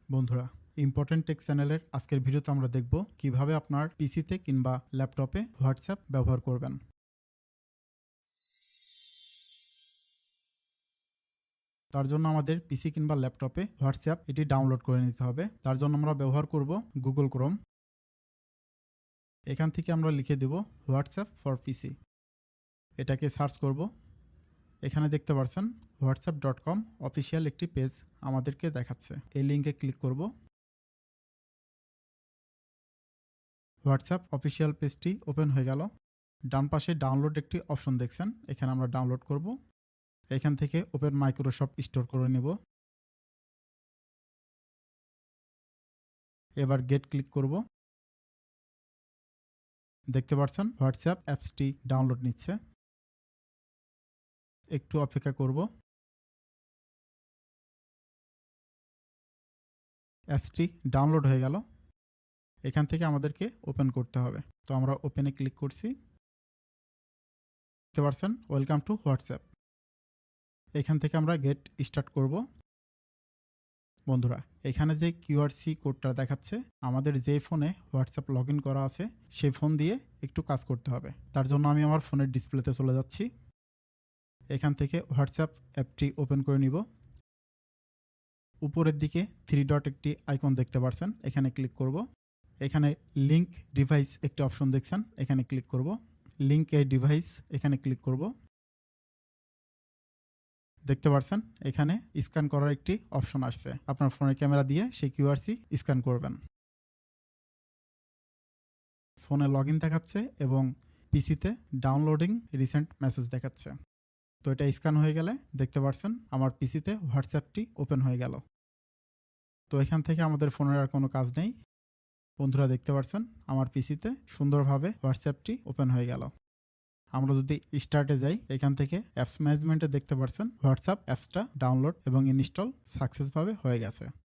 বন্ধুরা, important take চ্যানেলের আজকের ভিডিওতে আমরা দেখব কিভাবে আপনার পিসিতে কিংবা ল্যাপটপে হোয়াটসঅ্যাপ ব্যবহার করবেন। তার জন্য আমাদের পিসি কিংবা ল্যাপটপে হোয়াটসঅ্যাপ এটি ডাউনলোড করে নিতে হবে। তার জন্য আমরা ব্যবহার করব গুগল ক্রোম। এখান থেকে আমরা লিখে দেব হোয়াটসঅ্যাপ ফর পিসি। এটাকে সার্চ করব। এখানে দেখতে পাচ্ছেন whatsapp.com অফিসিয়াল একটি পেজ আমাদেরকে দেখাচ্ছে। এই লিঙ্কে ক্লিক করব। হোয়াটসঅ্যাপ অফিসিয়াল পেজটি ওপেন হয়ে গেল। ডান পাশে ডাউনলোড একটি অপশন দেখছেন, এখানে আমরা ডাউনলোড করব। এখান থেকে ওপেন মাইক্রোসফট স্টোর করে নেব। এবার গেট ক্লিক করব। দেখতে পাচ্ছেন হোয়াটসঅ্যাপ অ্যাপসটি ডাউনলোড নিচ্ছে। একটু অপেক্ষা করব। অ্যাপসটি ডাউনলোড হয়ে গেল। এখান থেকে আমাদেরকে ওপেন করতে হবে। তো আমরা ওপেনে ক্লিক করছি। দেখতে পাচ্ছেন ওয়েলকাম টু হোয়াটসঅ্যাপ। এখান থেকে আমরা গেট স্টার্ট করব। বন্ধুরা, এখানে যে কিউআরসি কোডটা দেখাচ্ছে, আমাদের যে ফোনে হোয়াটসঅ্যাপ লগ ইন করা আছে সেই ফোন দিয়ে একটু কাজ করতে হবে। তার জন্য আমি আমার ফোনের ডিসপ্লেতে চলে যাচ্ছি। এখান থেকে হোয়াটসঅ্যাপ অ্যাপটি ওপেন করে নিব। উপরের দিকে 3 ডট একটি আইকন দেখতে পাচ্ছেন, এখানে ক্লিক করব। এখানে লিঙ্ক ডিভাইস একটি অপশন দেখছেন, এখানে ক্লিক করব। লিঙ্ক এ ডিভাইস এখানে ক্লিক করব। দেখতে পাচ্ছেন এখানে স্ক্যান করার একটি অপশন আসছে। আপনার ফোনের ক্যামেরা দিয়ে সেই কিউআরসি স্ক্যান করবেন। ফোনে লগ ইন দেখাচ্ছে এবং পিসিতে ডাউনলোডিং রিসেন্ট মেসেজ দেখাচ্ছে। তো এটা স্ক্যান হয়ে গেলে দেখতে পাচ্ছেন আমার পিসিতে হোয়াটসঅ্যাপটি ওপেন হয়ে গেল। তো এখান থেকে আমাদের ফোনের আর কোনো কাজ নেই। বন্ধুরা, দেখতে পাচ্ছেন আমার পিসিতে সুন্দরভাবে হোয়াটসঅ্যাপটি ওপেন হয়ে গেল। আমরা যদি স্টার্টে যাই, এখান থেকে অ্যাপস ম্যানেজমেন্টে দেখতে পাচ্ছেন হোয়াটসঅ্যাপ অ্যাপসটা ডাউনলোড এবং ইনস্টল সাকসেসভাবে হয়ে গেছে।